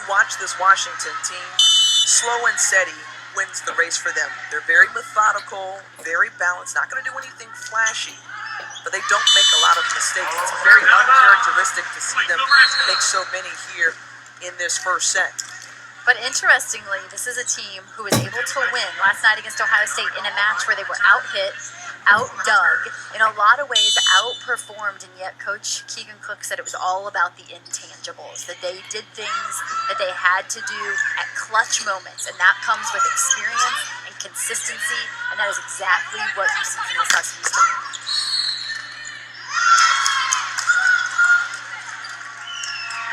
Watch this Washington team. Slow and steady wins the race for them. They're very methodical, very balanced, not going to do anything flashy, but they don't make a lot of mistakes. It's very uncharacteristic to see them make so many here in this first set. But interestingly, this is a team who was able to win last night against Ohio State in a match where they were out-hit, out-dug, in a lot of ways outperformed, and yet Coach Keegan Cook said it was all about the intangibles, that they did things that they had to do at clutch moments, and that comes with experience and consistency, and that is exactly what you see from this Huskies team.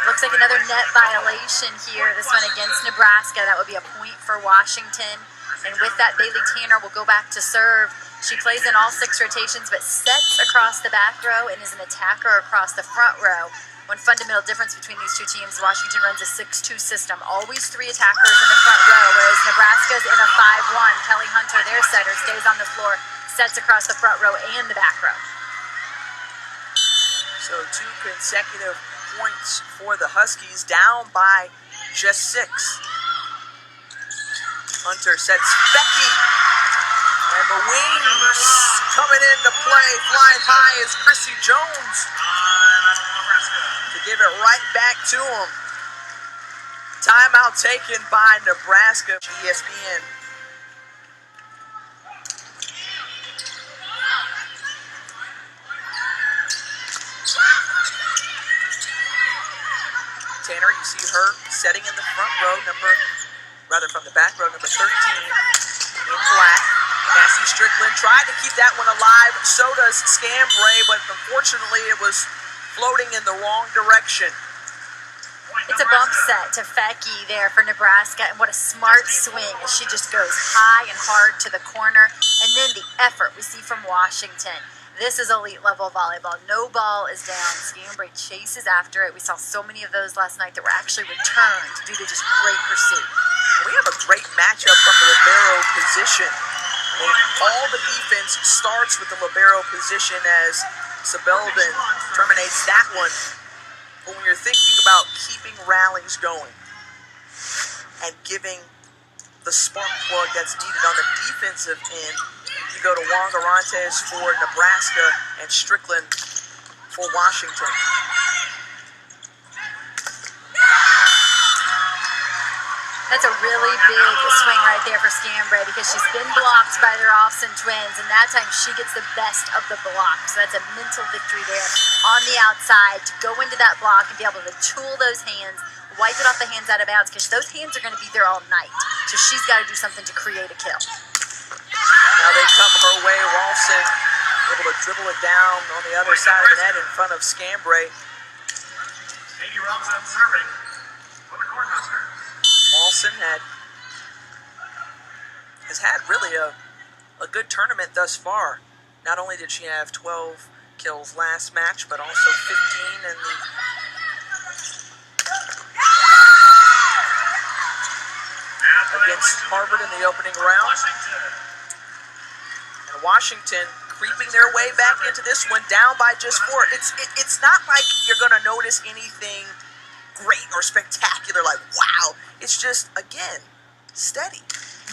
Looks like another net violation here, this one against Nebraska. That would be a point for Washington. And with that, Bailey Tanner will go back to serve. She plays in all 6 rotations, but sets across the back row and is an attacker across the front row. One fundamental difference between these two teams, Washington runs a 6-2 system. Always 3 attackers in the front row, whereas Nebraska's in a 5-1. Kelly Hunter, their setter, stays on the floor, sets across the front row and the back row. So 2 consecutive points for the Huskies, down by just 6. Hunter sets Becky, and the wings coming into play, flying high is Chrissy Jones to give it right back to him. Timeout taken by Nebraska. ESPN. Tanner, you see her setting in the front row, from the back row, number 13 in black. Cassie Strickland tried to keep that one alive. So does Scambray, but unfortunately it was floating in the wrong direction. It's a bump set to Fecky there for Nebraska, and what a smart swing as she just goes high and hard to the corner. And then the effort we see from Washington. This is elite level volleyball. No ball is down. Scambray chases after it. We saw so many of those last night that were actually returned due to just great pursuit. We have a great matchup from the libero position. All the defense starts with the libero position as Sabelvin terminates that one. But when you're thinking about keeping rallies going and giving the spark plug that's needed on the defensive end, you go to Juan Garantes for Nebraska and Strickland for Washington. That's a really big swing right there for Scambray because she's been blocked by their Austin twins, and that time she gets the best of the block. So that's a mental victory there on the outside to go into that block and be able to tool those hands, wipe it off the hands out of bounds because those hands are going to be there all night. So she's got to do something to create a kill. Now they come her way. Ralston able to dribble it down on the other side of the net in front of Scambray. Katie Ralston serving for the Cornhuskers. Ralston has had really a good tournament thus far. Not only did she have 12 kills last match, but also 15 in the against Harvard in the opening round. And Washington creeping their way back into this one, down by just 4. It's not like you're going to notice anything great or spectacular, like wow. It's just, again, steady.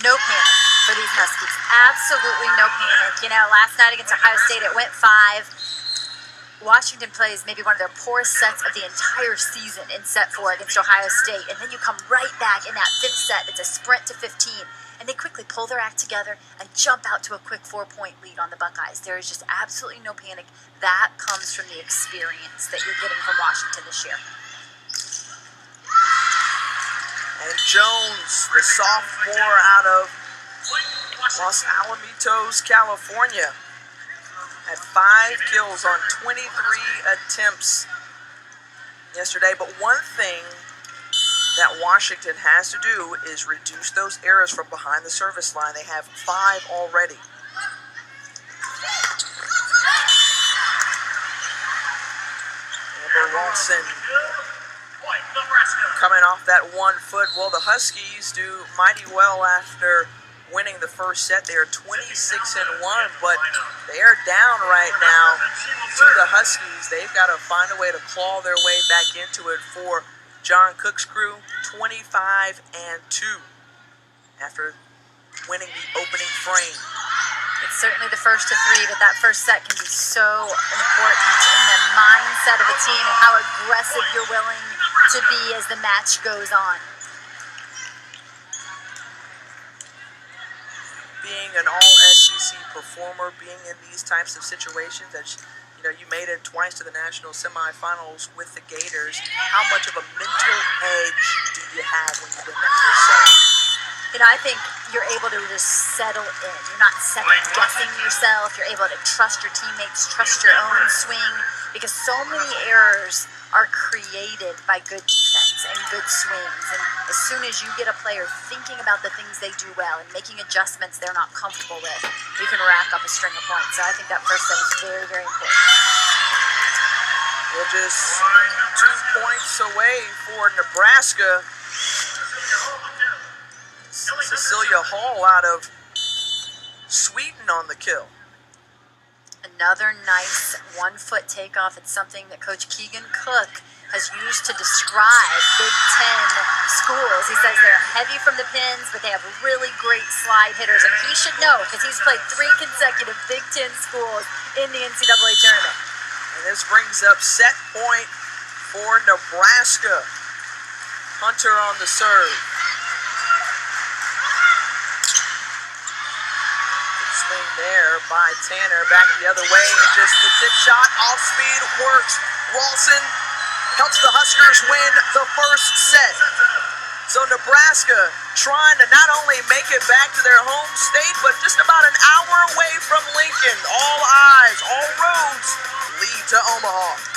No panic for these Huskies. Absolutely no panic. You know, last night against Ohio State, it went 5. Washington plays maybe one of their poorest sets of the entire season in set 4 against Ohio State. And then you come right back in that 5th set. It's a sprint to 15. And they quickly pull their act together and jump out to a quick 4-point lead on the Buckeyes. There is just absolutely no panic. That comes from the experience that you're getting from Washington this year. And Jones, the sophomore out of Los Alamitos, California, had 5 kills on 23 attempts yesterday. But one thing that Washington has to do is reduce those errors from behind the service line. They have 5 already. Amber Ralston coming off that 1 foot. Well, the Huskies do mighty well after winning the first set. They are 26-1, but they are down right now to the Huskies. They've got to find a way to claw their way back into it for John Cook's crew 25-2 after winning the opening frame. It's certainly the first to three, but that first set can be so important in the mindset of a team and how aggressive you're willing to be as the match goes on. Being an all-SEC performer, being in these types of situations, that you made it twice to the national semifinals with the Gators. How much of a mental edge do you have when you win that first set? I think you're able to just settle in. You're not second-guessing yourself. You're able to trust your teammates, trust your own swing, because so many errors are created by good defense and good swings. And as soon as you get a player thinking about the things they do well and making adjustments they're not comfortable with, you can rack up a string of points. So I think that first set is very, very important. We're just 2 points away for Nebraska. Cecilia Hall out of Sweden on the kill. Another nice 1-foot takeoff. It's something that Coach Keegan Cook has used to describe Big Ten schools. He says they're heavy from the pins, but they have really great slide hitters. And he should know, because he's played 3 consecutive Big Ten schools in the NCAA tournament. And this brings up set point for Nebraska. Hunter on the serve. Swing there by Tanner, back the other way, and just the tip shot, off speed, works. Rawson helps the Huskers win the first set. So Nebraska trying to not only make it back to their home state, but just about an hour away from Lincoln. All eyes, all roads lead to Omaha.